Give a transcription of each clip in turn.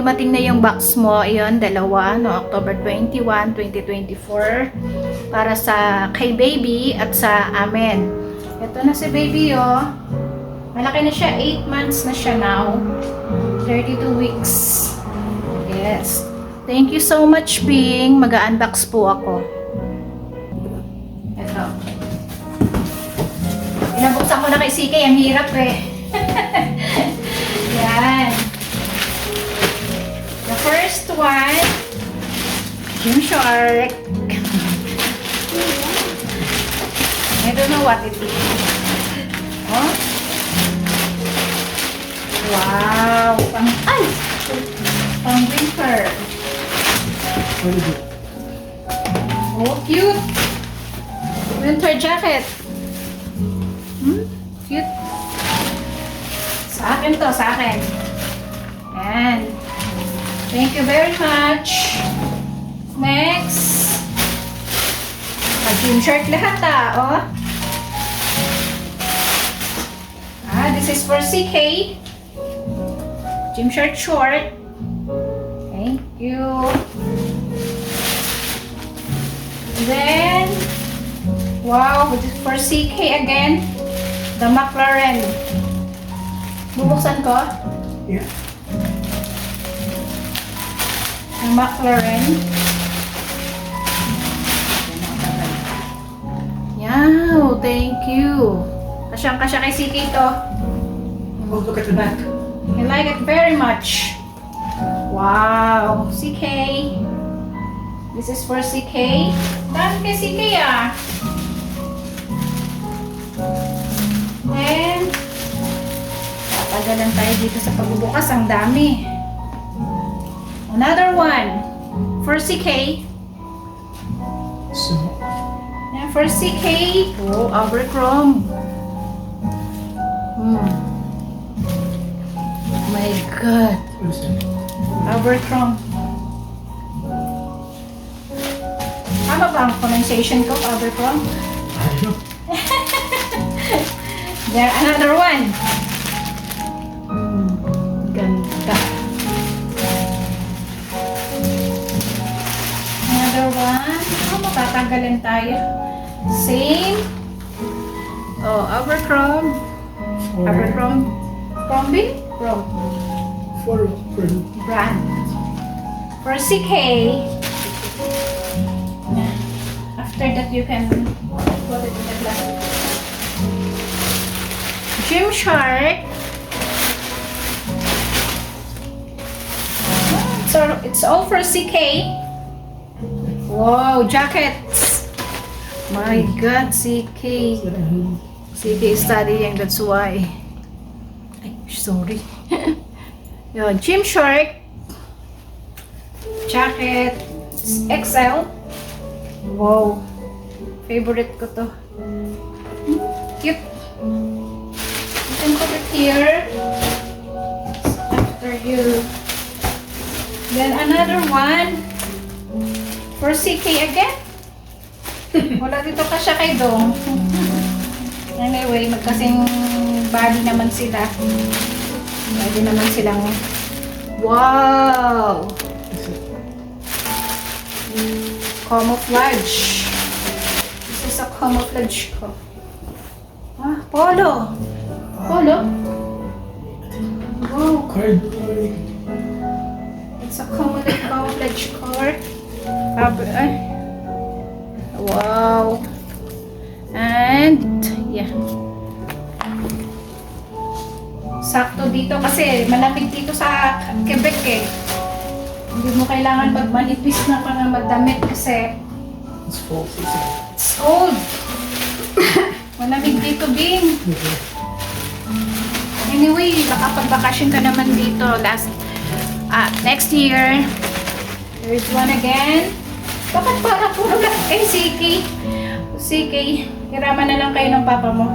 dumating na yung box mo. Ayun, dalawa, no, October 21, 2024. Para sa kay baby at sa amin. Ito na si baby, oh. Malaki na siya, 8 months na siya now. 32 weeks. Yes. Thank you so much, Bing. Mag-unbox po ako. Ito. Pinabuksan ko na kay CK. Ang hirap eh. Yan. The first one, Gymshark. I don't know what it is. Oh. Wow. Ay! Pang winter. Oh, cute. Winter jacket. Cute. Sa akin to, sa akin. Yan. Thank you very much. Next. Gymshark lahat oh. This is for CK. Gymshark short. Thank you. Then, wow, this is for CK again. The McLaren. Bubuksan ko? Yeah. The McLaren. Wow, thank you. Kasyang-kasya kay CK to. Oh, look at the back. I like it very much. Wow, CK. This is for CK. Dami kay CK ah. And tatagalan tayo dito sa pagbubukas. Ang dami. Another one for CK. So, And for CK, oh, Abercrombie. My God. what is that? Abercrombie. Tama ba ang pronunciation ko, Abercrombie? I don't know. There, another one. Ganda. Another one. Matatanggalin tayo. Same. Oh, Abercrombie. Abercrombie? For Brand. For CK. After that, you can put it in the glass. Gymshark. So it's all for CK. Wow, jackets. My God, CK. CK is studying, that's why. Ay, sorry. Yun, Gymshark. Jacket. XL. Wow. Favorite ko to. Cute. You can put it here. After you. Then another one. For CK again. Wala dito ka siya kay Dong. Anyway, magkasing body naman sila. Pwede naman silang... Wow! Camouflage. This is a camouflage ko. Ah, polo. Polo? Wow. Card. It's a camouflage car. Wow. And, yeah. Sakto dito kasi malamig dito sa Quebec eh. Hindi mo kailangan pag manipis na pa na magdamit kasi It's full. it's cold. Malamig dito, Bing. Anyway, makapag-vacation ka naman dito next year. There's one again. Bakit para puro lang kay CK? CK, hiraman na lang kayo ng papa mo.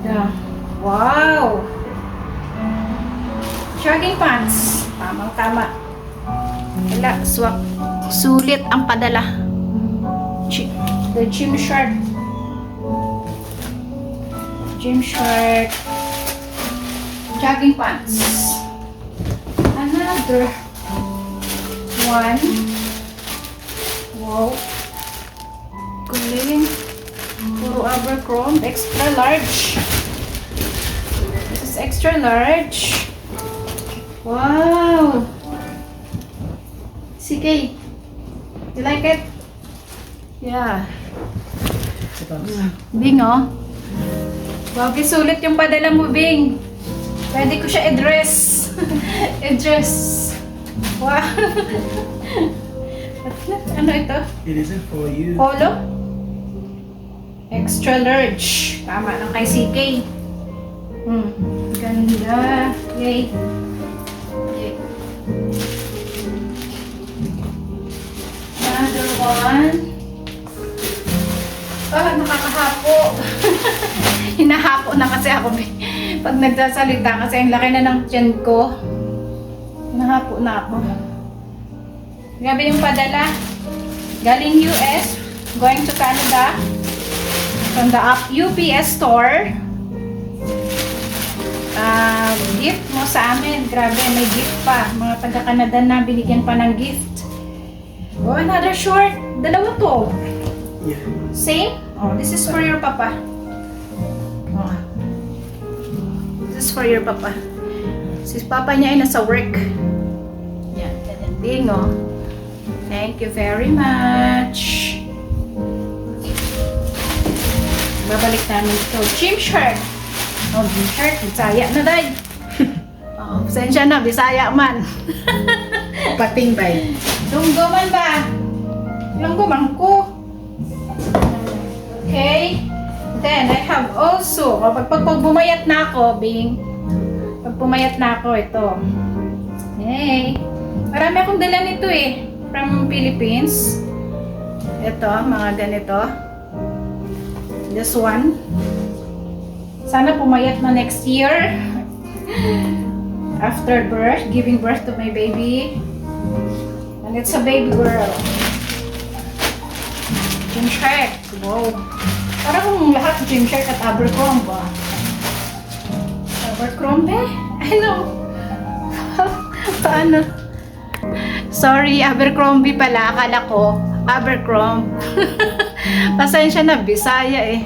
Yeah. Wow! Jogging pants. Tamang-tama. Wala, swak. Sulit ang padala. The Gymshark. Gymshark. Jogging pants. Ano? Another one. Wow. Galing. Puro Abercrombie. Extra large. This is extra large. Wow. CK. You like it? Yeah. Bing, oh. Wow, sulit yung padala mo, Bing. Pwede ko siya i-dress. I-dress. Wow. Ano ito? It isn't for you. Polo? Extra large. Tama lang kay CK. Ganda. Yay. Yay. Another one. Ah, nakakahapo. Hinahapo na kasi ako pag nagsasalita kasi ang laki na ng tiyan ko. Hinahapo na ako. Grabe yung padala. Galing US, going to Canada. From the UPS store. Gift mo sa amin. Grabe, may gift pa. Mga taga-Canada na binigyan pa ng gift. Oh, another short. Dalawa to. Yeah. Same? Oh, this is for your papa. Oh. This is for your papa. Si papa niya ay nasa work. Yan, ganyan din, oh. Thank you very much. Babalik namin ito. Gym shirt. Oh, gym shirt. Bisaya na, day. Oh, pasensya na. Bisaya man. Pating bay. Lunggo man ba? Lunggo man ko. Okay. Then, I have also, pag bumayat na ako, Bing, pag pumayat na ako, ito. Hey. Marami akong dala nito eh. From Philippines. Ito, mga ganito. This one. Sana pumayat na next year. After birth, giving birth to my baby. And it's a baby girl. Gym shirt. Wow. Parang lahat gym shirt at Abercrombie ba? Abercrombie? I know. Paano? Sorry, Abercrombie pala. Akala ko, Abercrombie. Pasensya na, Bisaya eh.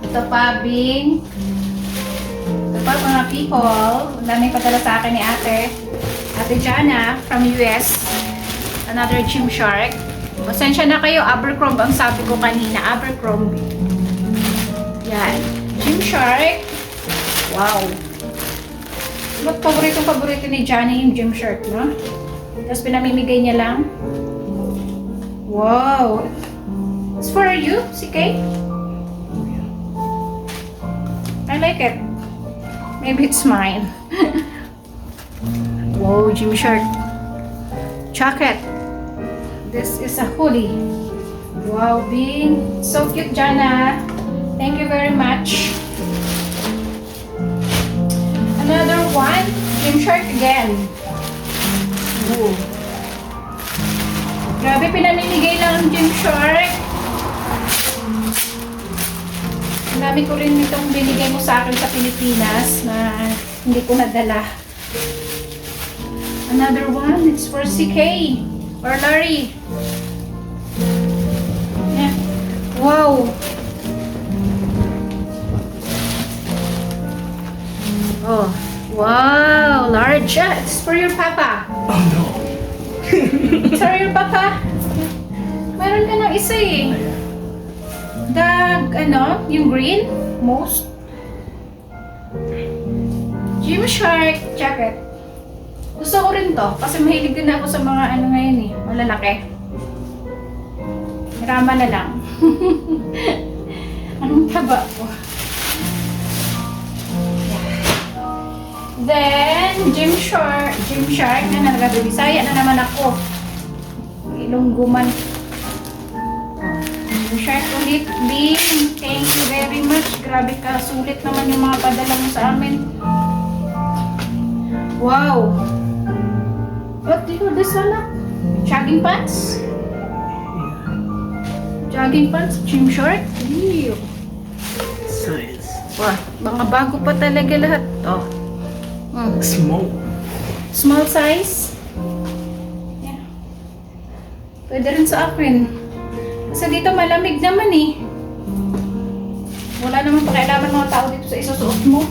Ito pa, Bing. Ito pa, mga people. Ang daming padala sa akin ni Ate. Ate Jana from US. Another Gymshark. Pasensya na kayo, Abercrombie ang sabi ko kanina. Abercrombie. Yan. Gymshark. Wow. Ba't paborito ni Johnny yung Gymshark, no? Tapos pinamimigay niya lang. Wow. It's for you, CK? I like it. Maybe it's mine. Wow, Gymshark. Jacket. This is a hoodie. Wow, Bing. So cute, Jana. Thank you very much. Another one. Gymshark again. Ooh. Grabe, pinamimigay lang ang Gymshark. Ang dami ko rin itong binigay mo sa akin sa Pilipinas na hindi ko nadala. Another one. It's for CK or Larry. Yeah. Wow. Oh. Wow. Large. Yeah, it's for your papa. Oh no. It's for your papa. Meron ka ng isa eh. Yung green, most. Gymshark jacket. Gusto ko rin to, kasi mahilig din ako sa mga ngayon eh, malalaki. Rama na lang. Anong taba ko? Then, Gymshark na nagabibisaya na naman ako. Ilongguman. Gymshark ulit, Bing. Thank you very much. Grabe ka, sulit naman yung mga padala mo sa amin. Wow. What do you call this one? Jogging pants? Jogging pants? Gymshark? Ew. Size. Wow, mga bago pa talaga lahat. Oh. Small. Small size. Yeah. Pwede rin sa akin. Kasi dito malamig naman eh. Wala naman pakialaman mga tao dito sa isusuot mo.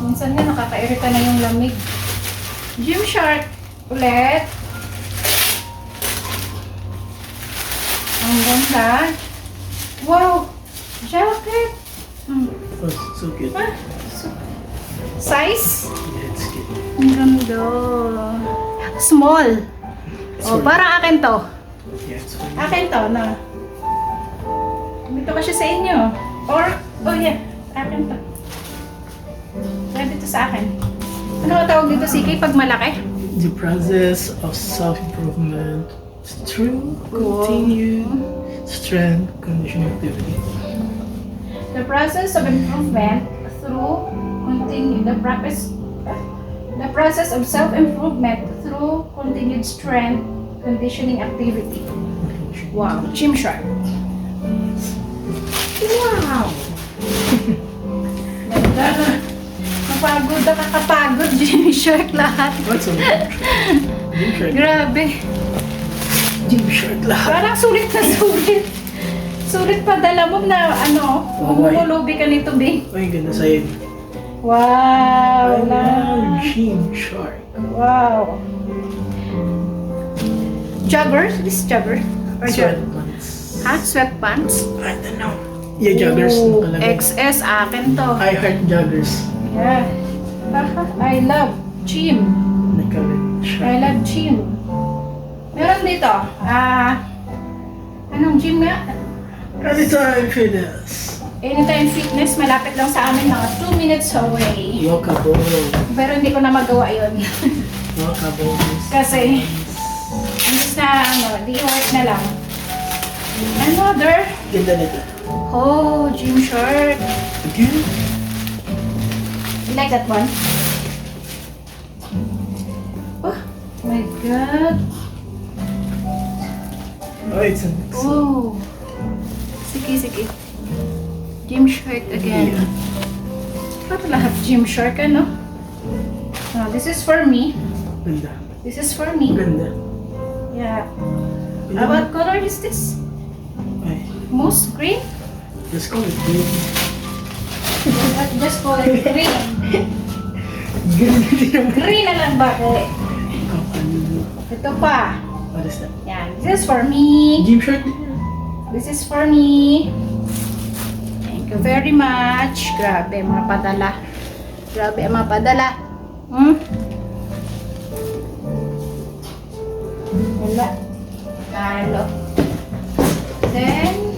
Minsan nga nakakairita na yung lamig. Gymshark ulit. Ang ganda. Wow! Jacket! Oh, so cute. Ah, size? Yeah, it's cute. Ang ganda. Small. Oh, parang akin to. Yeah, it's fine. Akin to, na. Dito kasi sa inyo. Or, oh yeah, akin to. Pwede to sa akin. Ano ang tawag dito, Siki, pag malaki? The process of self-improvement through continued strength conditioning activity. The process of improvement through the process of self-improvement through continued strength conditioning activity. Wow, Gymshark. Wow! Ganda na. Kapagod na kakapagod, Gymshark lahat. What's a Gymshark? Grabe. Gymshark lahat. Parang sulit na sulit. Sulit pa dala mo na ano, mamumulubi ka nito, Bing. Ay, ganda sa'yo. Wow! I love Gymshark. Wow! Joggers? This jogger? Or Sweatpants. Ha? Sweatpants? I don't know. Yeah, joggers. Ooh, Nakalagay. XS akin to. I heart joggers. Yeah. I love gym. Nakalagay. I love gym. Meron dito. Anong gym nga? Anytime fitness. Anytime Fitness, malapit lang sa amin, mga 2 minutes away. Yoga ball. Pero hindi ko na magawa yun. Yoga balls. Kasi, imbis na ano, di work na lang. Another. Ganda nito. Oh, Gymshark. Again? You like that one? Oh my God. Oh, it's a mix. Oh. Sige. Gymshark again. Yeah. Ba't lahat Gymshark, ano? This is for me. Ganda. This is for me. Ganda. Yeah. What color is this? Ay, Moose green? just call it green. Just call it green. Ganda din naman. Green na lang ba? Oh, ano? Ito pa. What is that? Yan. This is for me. Gymshark din yan. This is for me. Thank you very much. Grabe, mga padala. Grabe, mga padala. Wala. Talo. Then,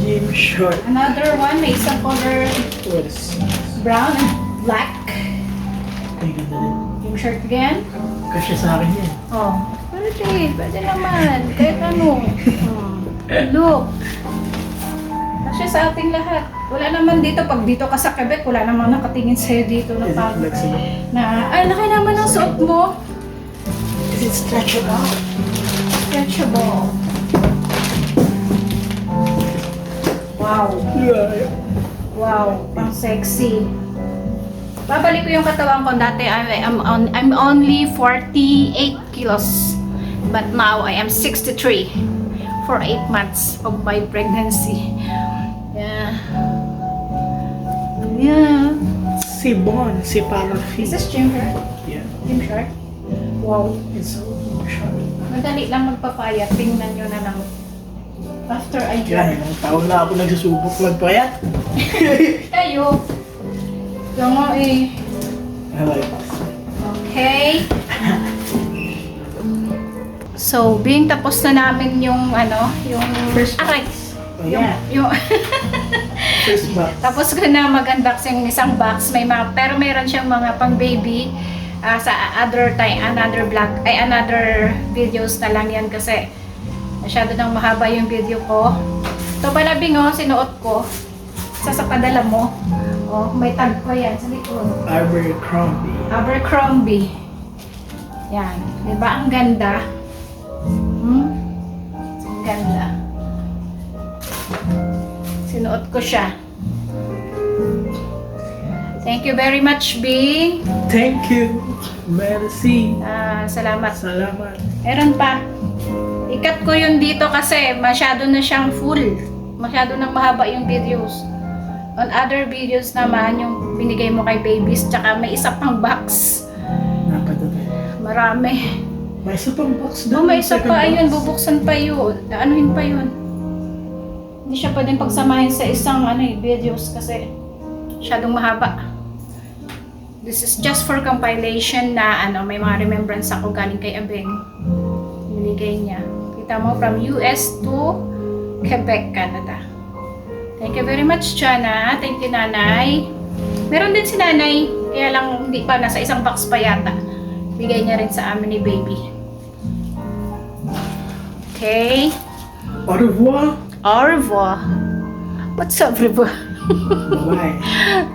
Gymshark. another one. May isang color What is this? brown and black. Ay, ganda din. Gymshark again. Kasya sa akin yan. Oh, pwede naman. Kahit ano. Look. Kasi sa ating lahat. Wala naman dito. Pag dito ka sa Quebec, wala namang nakatingin sa'yo dito na Is it pag... flexible? Ay, laki naman ang suot mo. Is it stretchable? Stretchable. Wow. Yeah. Wow. Pang sexy. Babalik ko yung katawan ko. Dati, I'm only 48 kilos. But now, I am 63 for 8 months of my pregnancy. Yeah. Yeah. Si Bon, si Parafi. Is this Gymshark? Yeah. Gymshark? Wow. It's so sharp. Madali lang magpapayat. Tingnan nyo na lang. After I Yan, jog. ilang taon na ako nagsusubok magpayat. Tayo. Yung nga eh. I like this. Okay. So, being tapos na namin yung ano, yung First aray. Oh, yeah. Yung First box. tapos ko na mag-unbox yung isang box, may mga pero meron siyang mga pang baby sa other time, another vlog, another videos na lang yan kasi masyado nang mahaba yung video ko. Ito pala bingo, sinuot ko sa padala mo. Oh, may tag ko yan sa likod. Abercrombie. Abercrombie. Yan. Diba? Ang ganda. Ang ganda. Sinuot ko siya. Thank you very much, Bing. Thank you. Merci. Salamat. Salamat. Meron pa. Ikat ko yun dito kasi masyado na siyang full. Masyado nang mahaba yung videos. On other videos naman, yung binigay mo kay babies, tsaka may isa pang box. Napadali. Marami. May isa pang box Oh, doon. may isa second pa, box. ayun, bubuksan pa yun. Anuhin pa yun. Hindi siya pwedeng pagsamahin sa isang videos kasi masyadong mahaba. This is just for compilation na may mga remembrance ako galing kay Abeng. Binigay niya. Kita mo, from US to Quebec, Canada. Thank you very much, Chana. Thank you, Nanay. Meron din si Nanay, kaya lang hindi pa, nasa isang box pa yata. Bigay niya rin sa amin ni Baby. Okay. Au revoir. Au revoir. What's up, revoir? Bye.